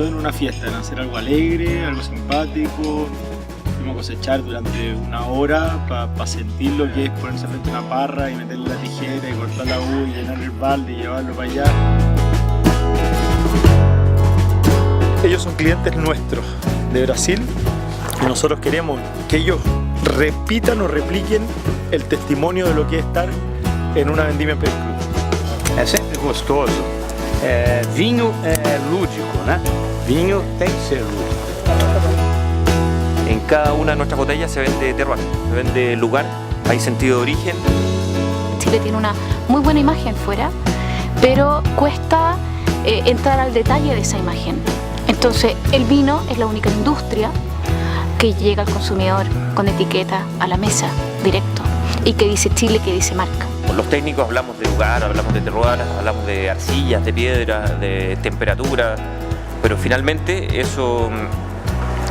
pensó en una fiesta, en hacer algo alegre, algo simpático. Fuimos a cosechar durante una hora para sentir lo que es ponerse frente a una parra y meterle la tijera y cortar la uva y llenar el balde y llevarlo para allá. Ellos son clientes nuestros de Brasil y nosotros queremos que ellos repitan o repliquen el testimonio de lo que es estar en una vendimia en Pérez Cruz. É sempre gostoso. Vinho é lúdico, né? Vinho tem que ser lúdico. En cada una de nuestras botellas se vende terroir, se vende lugar, hay sentido de origen. Chile tiene una muy buena imagen fuera, pero cuesta entrar al detalle de esa imagen. Entonces el vino es la única industria que llega al consumidor con etiqueta a la mesa, directo, y que dice Chile, que dice marca. Con los técnicos hablamos de lugar, hablamos de terroir, hablamos de arcillas, de piedra, de temperatura, pero finalmente eso,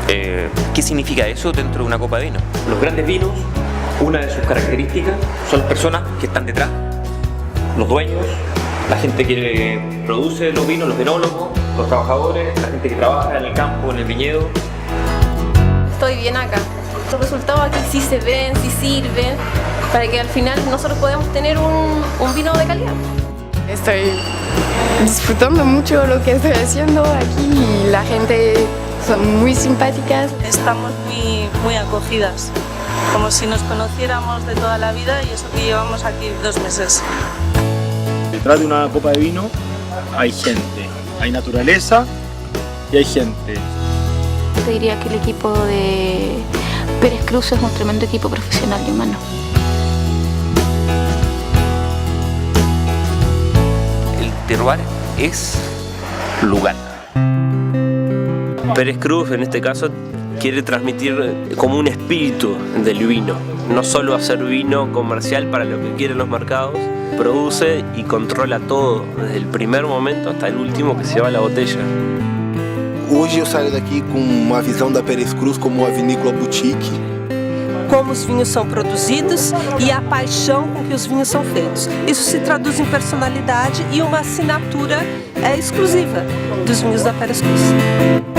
¿qué significa eso dentro de una copa de vino? Los grandes vinos, una de sus características son las personas que están detrás, los dueños, la gente que produce los vinos, los enólogos, los trabajadores, la gente que trabaja en el campo, en el viñedo. Estoy bien acá. Los resultados aquí sí se ven, sí sirven, para que al final nosotros podamos tener un vino de calidad. Estoy disfrutando mucho lo que estoy haciendo aquí y la gente son muy simpáticas. Estamos muy acogidas, como si nos conociéramos de toda la vida, y eso que llevamos aquí 2 meses. Detrás de una copa de vino hay gente, hay naturaleza y hay gente. Te diría que el equipo de Pérez Cruz es un tremendo equipo profesional y humano. El terroir es lugar. Pérez Cruz, en este caso, quiere transmitir como un espíritu del vino. No solo hacer vino comercial para lo que quieren los mercados, produce y controla todo, desde el primer momento hasta el último que se va a la botella. Hoje eu saio daqui com uma visão da Pérez Cruz como uma vinícola boutique. Como os vinhos são produzidos e a paixão com que os vinhos são feitos. Isso se traduz em personalidade e uma assinatura exclusiva dos vinhos da Pérez Cruz.